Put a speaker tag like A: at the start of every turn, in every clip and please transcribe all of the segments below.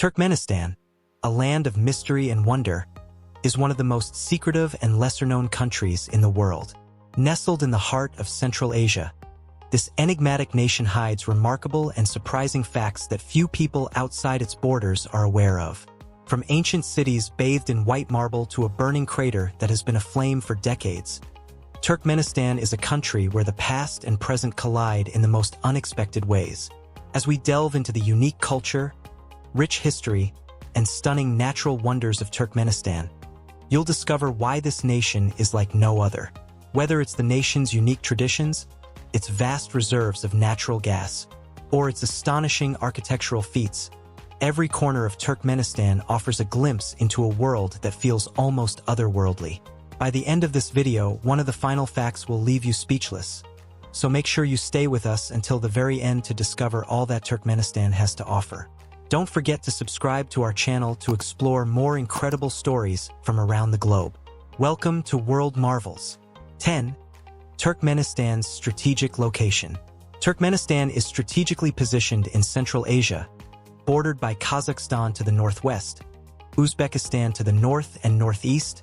A: Turkmenistan, a land of mystery and wonder, is one of the most secretive and lesser-known countries in the world. Nestled in the heart of Central Asia, this enigmatic nation hides remarkable and surprising facts that few people outside its borders are aware of. From ancient cities bathed in white marble to a burning crater that has been aflame for decades, Turkmenistan is a country where the past and present collide in the most unexpected ways. As we delve into the unique culture, rich history, and stunning natural wonders of Turkmenistan, you'll discover why this nation is like no other. Whether it's the nation's unique traditions, its vast reserves of natural gas, or its astonishing architectural feats, every corner of Turkmenistan offers a glimpse into a world that feels almost otherworldly. By the end of this video, one of the final facts will leave you speechless. So make sure you stay with us until the very end to discover all that Turkmenistan has to offer. Don't forget to subscribe to our channel to explore more incredible stories from around the globe. Welcome to World Marvels. 10. Turkmenistan's strategic location. Turkmenistan is strategically positioned in Central Asia, bordered by Kazakhstan to the northwest, Uzbekistan to the north and northeast,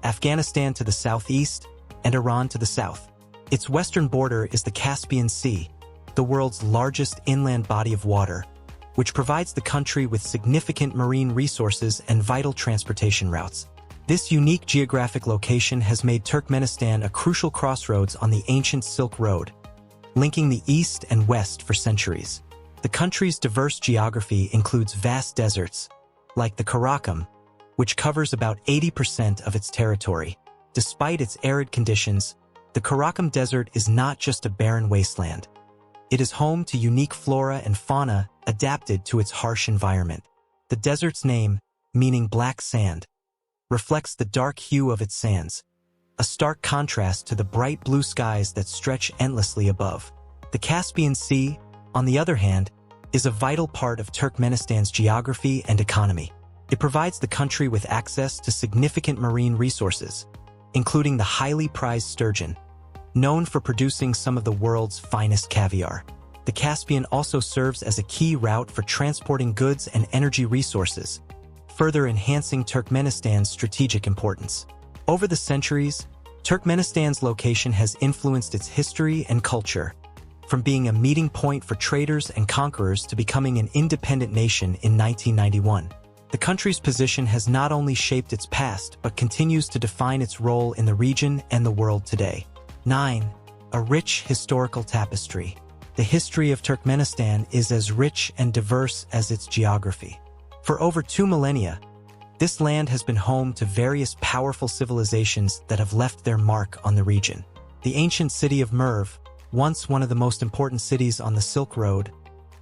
A: Afghanistan to the southeast, and Iran to the south. Its western border is the Caspian Sea, the world's largest inland body of water, which provides the country with significant marine resources and vital transportation routes. This unique geographic location has made Turkmenistan a crucial crossroads on the ancient Silk Road, linking the east and west for centuries. The country's diverse geography includes vast deserts, like the Karakum, which covers about 80% of its territory. Despite its arid conditions, the Karakum Desert is not just a barren wasteland. It is home to unique flora and fauna adapted to its harsh environment. The desert's name, meaning black sand, reflects the dark hue of its sands, a stark contrast to the bright blue skies that stretch endlessly above. The Caspian Sea, on the other hand, is a vital part of Turkmenistan's geography and economy. It provides the country with access to significant marine resources, including the highly prized sturgeon, known for producing some of the world's finest caviar. The Caspian also serves as a key route for transporting goods and energy resources, further enhancing Turkmenistan's strategic importance. Over the centuries, Turkmenistan's location has influenced its history and culture, from being a meeting point for traders and conquerors to becoming an independent nation in 1991. The country's position has not only shaped its past but continues to define its role in the region and the world today. 9. A rich historical tapestry. The history of Turkmenistan is as rich and diverse as its geography. For over 2 millennia, this land has been home to various powerful civilizations that have left their mark on the region. The ancient city of Merv, once one of the most important cities on the Silk Road,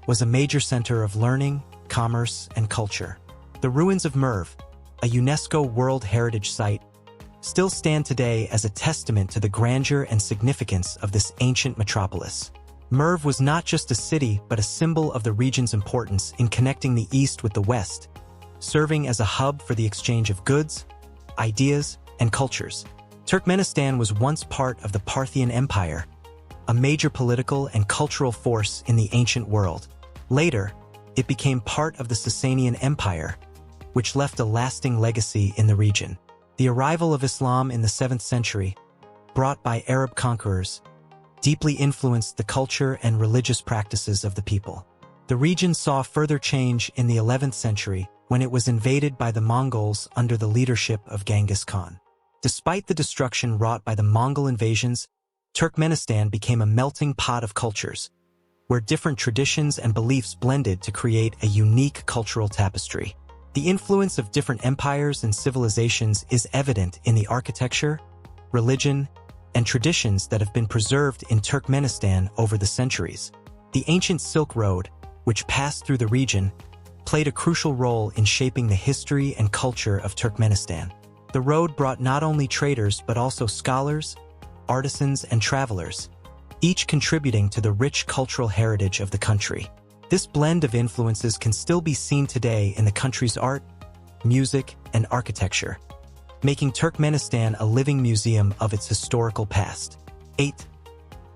A: was a major center of learning, commerce, and culture. The ruins of Merv, a UNESCO World Heritage Site, still stand today as a testament to the grandeur and significance of this ancient metropolis. Merv was not just a city but a symbol of the region's importance in connecting the East with the West, serving as a hub for the exchange of goods, ideas, and cultures. Turkmenistan was once part of the Parthian Empire, a major political and cultural force in the ancient world. Later, it became part of the Sasanian Empire, which left a lasting legacy in the region. The arrival of Islam in the 7th century, brought by Arab conquerors, deeply influenced the culture and religious practices of the people. The region saw further change in the 11th century when it was invaded by the Mongols under the leadership of Genghis Khan. Despite the destruction wrought by the Mongol invasions, Turkmenistan became a melting pot of cultures, where different traditions and beliefs blended to create a unique cultural tapestry. The influence of different empires and civilizations is evident in the architecture, religion, and traditions that have been preserved in Turkmenistan over the centuries. The ancient Silk Road, which passed through the region, played a crucial role in shaping the history and culture of Turkmenistan. The road brought not only traders but also scholars, artisans, and travelers, each contributing to the rich cultural heritage of the country. This blend of influences can still be seen today in the country's art, music, and architecture, making Turkmenistan a living museum of its historical past. 8.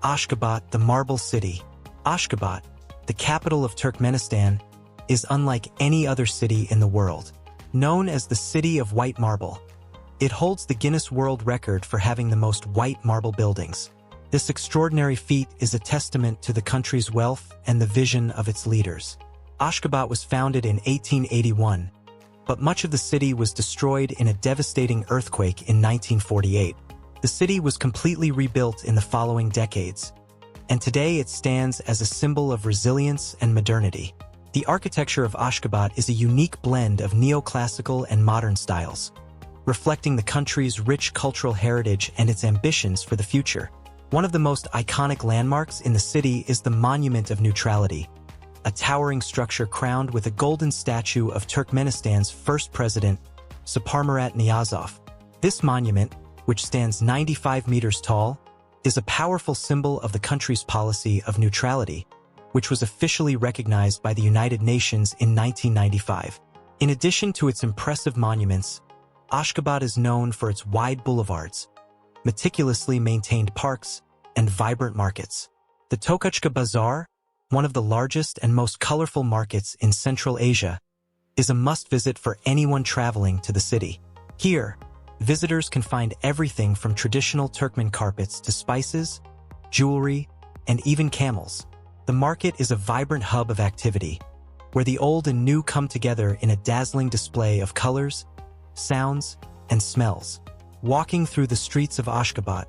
A: Ashgabat, the Marble City. Ashgabat, the capital of Turkmenistan, is unlike any other city in the world. Known as the City of White Marble, it holds the Guinness World Record for having the most white marble buildings. This extraordinary feat is a testament to the country's wealth and the vision of its leaders. Ashgabat was founded in 1881, but much of the city was destroyed in a devastating earthquake in 1948. The city was completely rebuilt in the following decades, and today it stands as a symbol of resilience and modernity. The architecture of Ashgabat is a unique blend of neoclassical and modern styles, reflecting the country's rich cultural heritage and its ambitions for the future. One of the most iconic landmarks in the city is the Monument of Neutrality, a towering structure crowned with a golden statue of Turkmenistan's first president, Saparmurat Niyazov. This monument, which stands 95 meters tall, is a powerful symbol of the country's policy of neutrality, which was officially recognized by the United Nations in 1995. In addition to its impressive monuments, Ashgabat is known for its wide boulevards, meticulously maintained parks, and vibrant markets. The Tokuchka Bazaar, one of the largest and most colorful markets in Central Asia, is a must-visit for anyone traveling to the city. Here, visitors can find everything from traditional Turkmen carpets to spices, jewelry, and even camels. The market is a vibrant hub of activity, where the old and new come together in a dazzling display of colors, sounds, and smells. Walking through the streets of Ashgabat,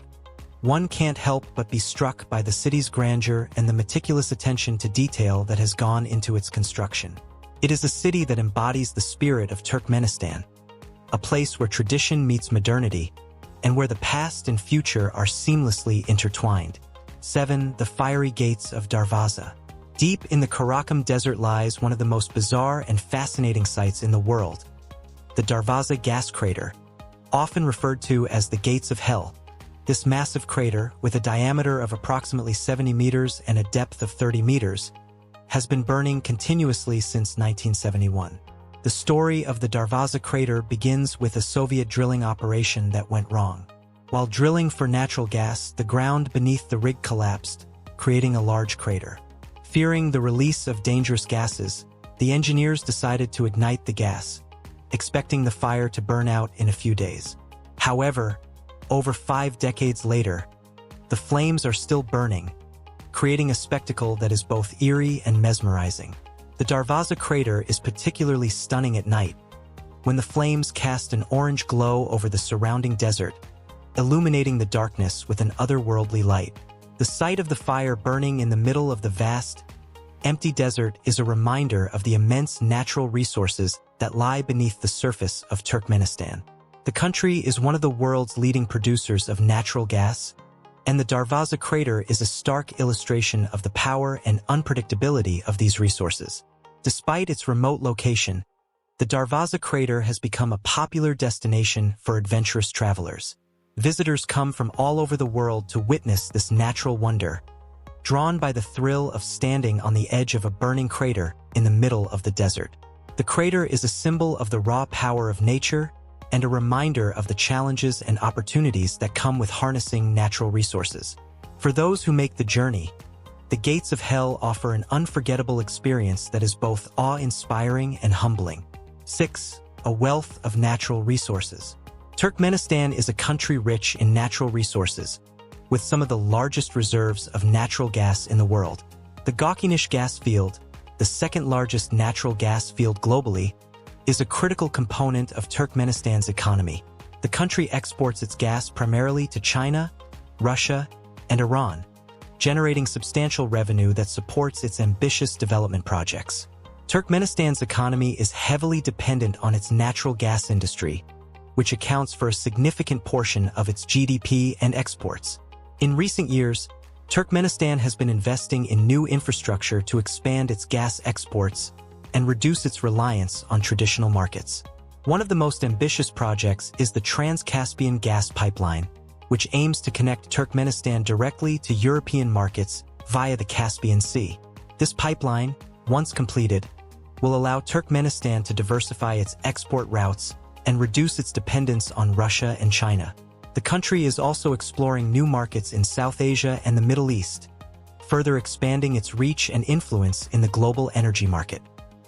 A: one can't help but be struck by the city's grandeur and the meticulous attention to detail that has gone into its construction. It is a city that embodies the spirit of Turkmenistan, a place where tradition meets modernity, and where the past and future are seamlessly intertwined. 7. The Fiery Gates of Darvaza. Deep in the Karakum Desert lies one of the most bizarre and fascinating sights in the world, the Darvaza gas crater, often referred to as the Gates of Hell. This massive crater, with a diameter of approximately 70 meters and a depth of 30 meters, has been burning continuously since 1971. The story of the Darvaza crater begins with a Soviet drilling operation that went wrong. While drilling for natural gas, the ground beneath the rig collapsed, creating a large crater. Fearing the release of dangerous gases, the engineers decided to ignite the gas, expecting the fire to burn out in a few days. However, over 5 decades later, the flames are still burning, creating a spectacle that is both eerie and mesmerizing. The Darvaza crater is particularly stunning at night, when the flames cast an orange glow over the surrounding desert, illuminating the darkness with an otherworldly light. The sight of the fire burning in the middle of the vast, empty desert is a reminder of the immense natural resources that lie beneath the surface of Turkmenistan. The country is one of the world's leading producers of natural gas, and the Darvaza crater is a stark illustration of the power and unpredictability of these resources. Despite its remote location, the Darvaza crater has become a popular destination for adventurous travelers. Visitors come from all over the world to witness this natural wonder, drawn by the thrill of standing on the edge of a burning crater in the middle of the desert. The crater is a symbol of the raw power of nature and a reminder of the challenges and opportunities that come with harnessing natural resources. For those who make the journey, the Gates of Hell offer an unforgettable experience that is both awe-inspiring and humbling. 6. A wealth of natural resources. Turkmenistan is a country rich in natural resources, with some of the largest reserves of natural gas in the world. The Gokinish gas field, the second largest natural gas field globally, is a critical component of Turkmenistan's economy. The country exports its gas primarily to China, Russia, and Iran, generating substantial revenue that supports its ambitious development projects. Turkmenistan's economy is heavily dependent on its natural gas industry, which accounts for a significant portion of its GDP and exports. In recent years, Turkmenistan has been investing in new infrastructure to expand its gas exports and reduce its reliance on traditional markets. One of the most ambitious projects is the Trans-Caspian gas pipeline, which aims to connect Turkmenistan directly to European markets via the Caspian Sea. This pipeline, once completed, will allow Turkmenistan to diversify its export routes and reduce its dependence on Russia and China. The country is also exploring new markets in South Asia and the Middle East, further expanding its reach and influence in the global energy market.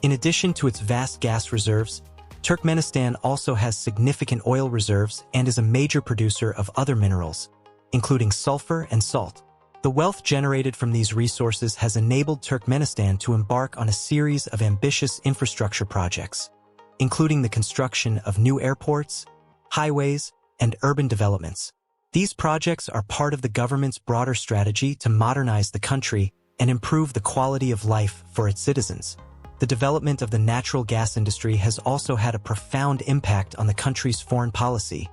A: In addition to its vast gas reserves, Turkmenistan also has significant oil reserves and is a major producer of other minerals, including sulfur and salt. The wealth generated from these resources has enabled Turkmenistan to embark on a series of ambitious infrastructure projects, including the construction of new airports, highways, and urban developments. These projects are part of the government's broader strategy to modernize the country and improve the quality of life for its citizens. The development of the natural gas industry has also had a profound impact on the country's foreign policy,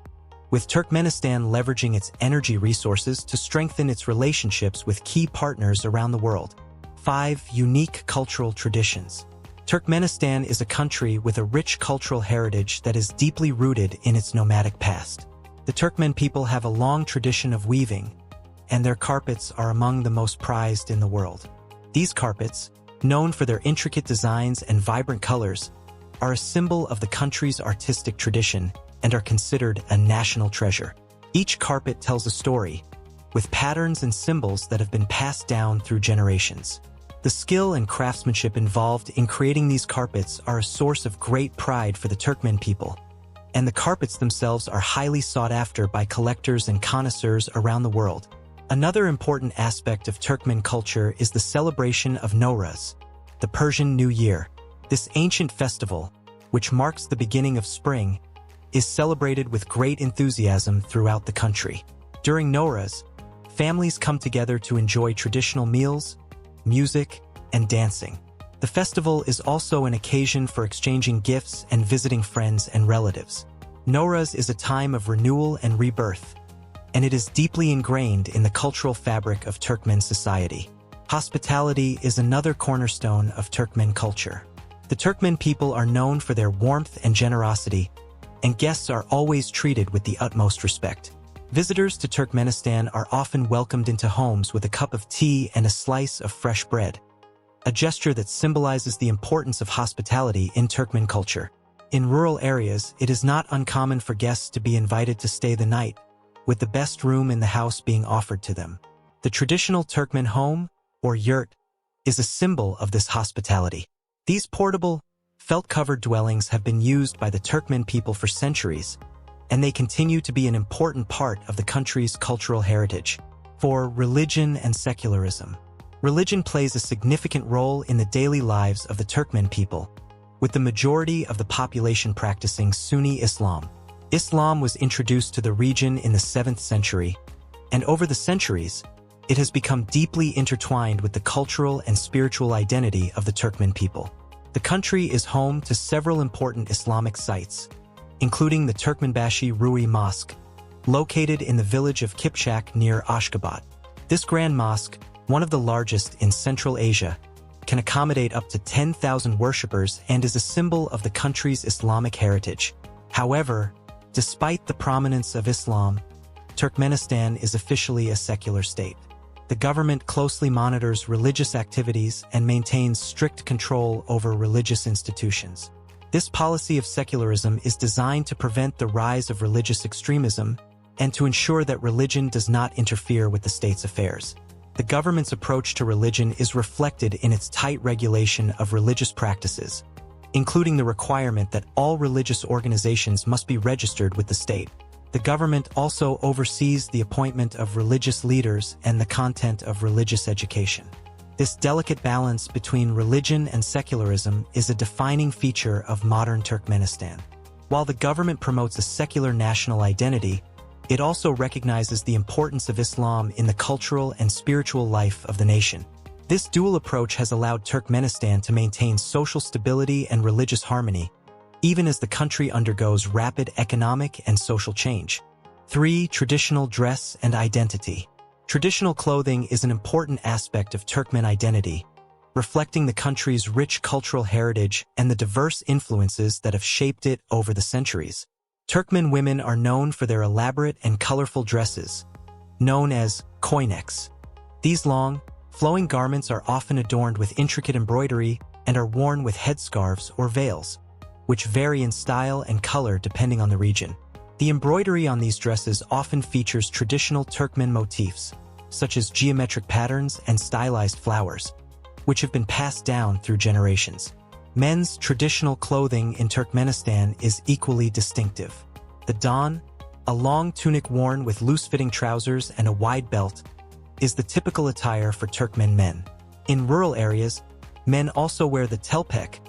A: with Turkmenistan leveraging its energy resources to strengthen its relationships with key partners around the world. 5. Unique cultural traditions. Turkmenistan is a country with a rich cultural heritage that is deeply rooted in its nomadic past. The Turkmen people have a long tradition of weaving, and their carpets are among the most prized in the world. These carpets, known for their intricate designs and vibrant colors, are a symbol of the country's artistic tradition and are considered a national treasure. Each carpet tells a story, with patterns and symbols that have been passed down through generations. The skill and craftsmanship involved in creating these carpets are a source of great pride for the Turkmen people, and the carpets themselves are highly sought after by collectors and connoisseurs around the world. Another important aspect of Turkmen culture is the celebration of Nowruz, the Persian New Year. This ancient festival, which marks the beginning of spring, is celebrated with great enthusiasm throughout the country. During Nowruz, families come together to enjoy traditional meals, music, and dancing. The festival is also an occasion for exchanging gifts and visiting friends and relatives. Nowruz is a time of renewal and rebirth, and it is deeply ingrained in the cultural fabric of Turkmen society. Hospitality is another cornerstone of Turkmen culture. The Turkmen people are known for their warmth and generosity, and guests are always treated with the utmost respect. Visitors to Turkmenistan are often welcomed into homes with a cup of tea and a slice of fresh bread, a gesture that symbolizes the importance of hospitality in Turkmen culture. In rural areas, it is not uncommon for guests to be invited to stay the night, with the best room in the house being offered to them. The traditional Turkmen home, or yurt, is a symbol of this hospitality. These portable, felt-covered dwellings have been used by the Turkmen people for centuries, and they continue to be an important part of the country's cultural heritage. For religion and secularism. Religion plays a significant role in the daily lives of the Turkmen people, with the majority of the population practicing Sunni Islam. Islam was introduced to the region in the 7th century, and over the centuries, it has become deeply intertwined with the cultural and spiritual identity of the Turkmen people. The country is home to several important Islamic sites, including the Turkmenbashi Rui Mosque, located in the village of Kipchak near Ashgabat. This grand mosque, one of the largest in Central Asia, can accommodate up to 10,000 worshippers and is a symbol of the country's Islamic heritage. However, despite the prominence of Islam, Turkmenistan is officially a secular state. The government closely monitors religious activities and maintains strict control over religious institutions. This policy of secularism is designed to prevent the rise of religious extremism and to ensure that religion does not interfere with the state's affairs. The government's approach to religion is reflected in its tight regulation of religious practices, including the requirement that all religious organizations must be registered with the state. The government also oversees the appointment of religious leaders and the content of religious education. This delicate balance between religion and secularism is a defining feature of modern Turkmenistan. While the government promotes a secular national identity, it also recognizes the importance of Islam in the cultural and spiritual life of the nation. This dual approach has allowed Turkmenistan to maintain social stability and religious harmony, even as the country undergoes rapid economic and social change. 3. Traditional dress and identity. Traditional clothing is an important aspect of Turkmen identity, reflecting the country's rich cultural heritage and the diverse influences that have shaped it over the centuries. Turkmen women are known for their elaborate and colorful dresses, known as koyneks. These long, flowing garments are often adorned with intricate embroidery and are worn with headscarves or veils, which vary in style and color depending on the region. The embroidery on these dresses often features traditional Turkmen motifs, such as geometric patterns and stylized flowers, which have been passed down through generations. Men's traditional clothing in Turkmenistan is equally distinctive. The don, a long tunic worn with loose-fitting trousers and a wide belt, is the typical attire for Turkmen men. In rural areas, men also wear the telpek,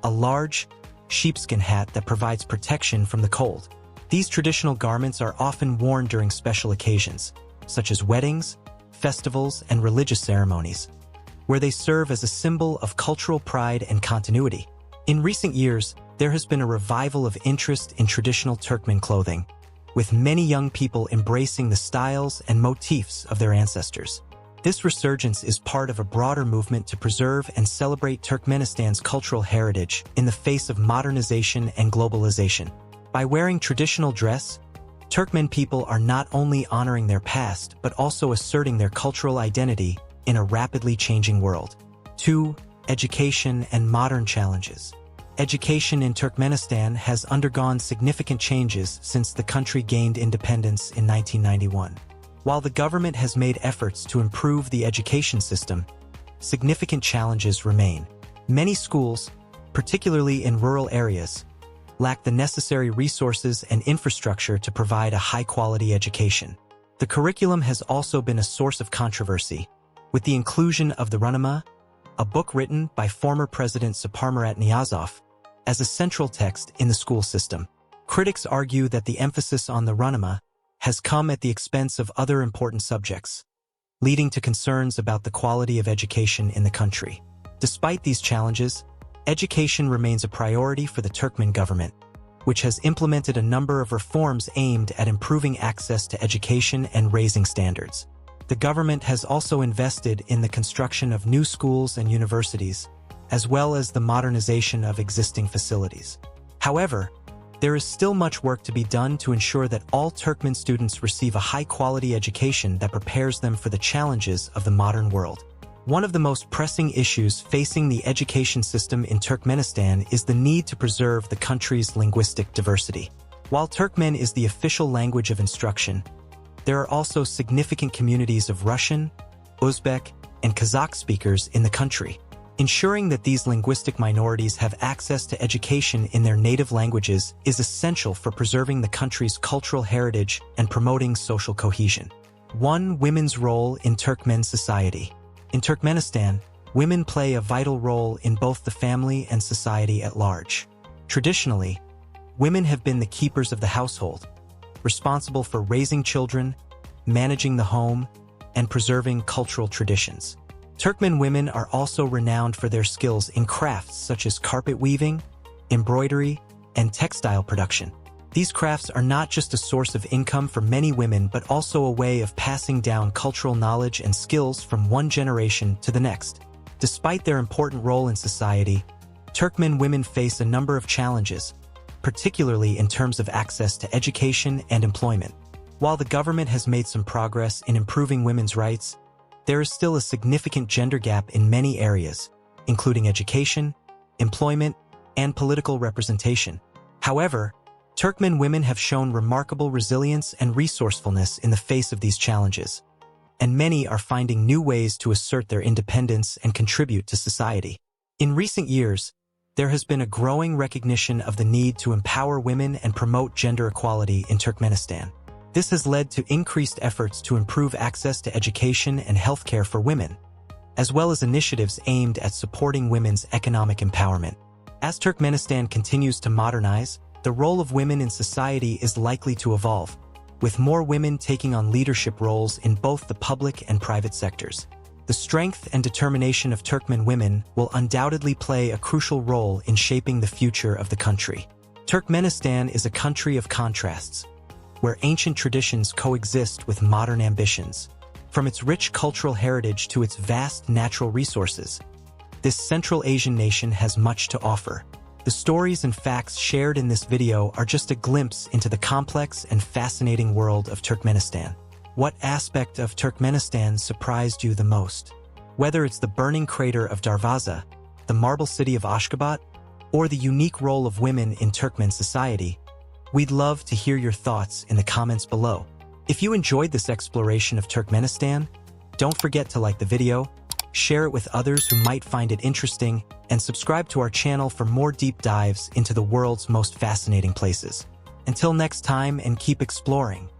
A: a large, sheepskin hat that provides protection from the cold. These traditional garments are often worn during special occasions, such as weddings, festivals, and religious ceremonies, where they serve as a symbol of cultural pride and continuity. In recent years, there has been a revival of interest in traditional Turkmen clothing, with many young people embracing the styles and motifs of their ancestors. This resurgence is part of a broader movement to preserve and celebrate Turkmenistan's cultural heritage in the face of modernization and globalization. By wearing traditional dress, Turkmen people are not only honoring their past but also asserting their cultural identity in a rapidly changing world. 2. Education and modern challenges. Education in Turkmenistan has undergone significant changes since the country gained independence in 1991. While the government has made efforts to improve the education system, significant challenges remain. Many schools, particularly in rural areas, lack the necessary resources and infrastructure to provide a high-quality education. The curriculum has also been a source of controversy, with the inclusion of the Runama, a book written by former President Saparmurat Niyazov, as a central text in the school system. Critics argue that the emphasis on the Runama has come at the expense of other important subjects, leading to concerns about the quality of education in the country. Despite these challenges, education remains a priority for the Turkmen government, which has implemented a number of reforms aimed at improving access to education and raising standards. The government has also invested in the construction of new schools and universities, as well as the modernization of existing facilities. However, there is still much work to be done to ensure that all Turkmen students receive a high-quality education that prepares them for the challenges of the modern world. One of the most pressing issues facing the education system in Turkmenistan is the need to preserve the country's linguistic diversity. While Turkmen is the official language of instruction, there are also significant communities of Russian, Uzbek, and Kazakh speakers in the country. Ensuring that these linguistic minorities have access to education in their native languages is essential for preserving the country's cultural heritage and promoting social cohesion. 1. Women's role in Turkmen society. In Turkmenistan, women play a vital role in both the family and society at large. Traditionally, women have been the keepers of the household, responsible for raising children, managing the home, and preserving cultural traditions. Turkmen women are also renowned for their skills in crafts such as carpet weaving, embroidery, and textile production. These crafts are not just a source of income for many women but also a way of passing down cultural knowledge and skills from one generation to the next. Despite their important role in society, Turkmen women face a number of challenges, particularly in terms of access to education and employment. While the government has made some progress in improving women's rights, there is still a significant gender gap in many areas, including education, employment, and political representation. However, Turkmen women have shown remarkable resilience and resourcefulness in the face of these challenges, and many are finding new ways to assert their independence and contribute to society. In recent years, there has been a growing recognition of the need to empower women and promote gender equality in Turkmenistan. This has led to increased efforts to improve access to education and healthcare for women, as well as initiatives aimed at supporting women's economic empowerment. As Turkmenistan continues to modernize, the role of women in society is likely to evolve, with more women taking on leadership roles in both the public and private sectors. The strength and determination of Turkmen women will undoubtedly play a crucial role in shaping the future of the country. Turkmenistan is a country of contrasts, where ancient traditions coexist with modern ambitions. From its rich cultural heritage to its vast natural resources, this Central Asian nation has much to offer. The stories and facts shared in this video are just a glimpse into the complex and fascinating world of Turkmenistan. What aspect of Turkmenistan surprised you the most? Whether it's the burning crater of Darvaza, the marble city of Ashgabat, or the unique role of women in Turkmen society, we'd love to hear your thoughts in the comments below. If you enjoyed this exploration of Turkmenistan, don't forget to like the video, share it with others who might find it interesting, and subscribe to our channel for more deep dives into the world's most fascinating places. Until next time, and keep exploring.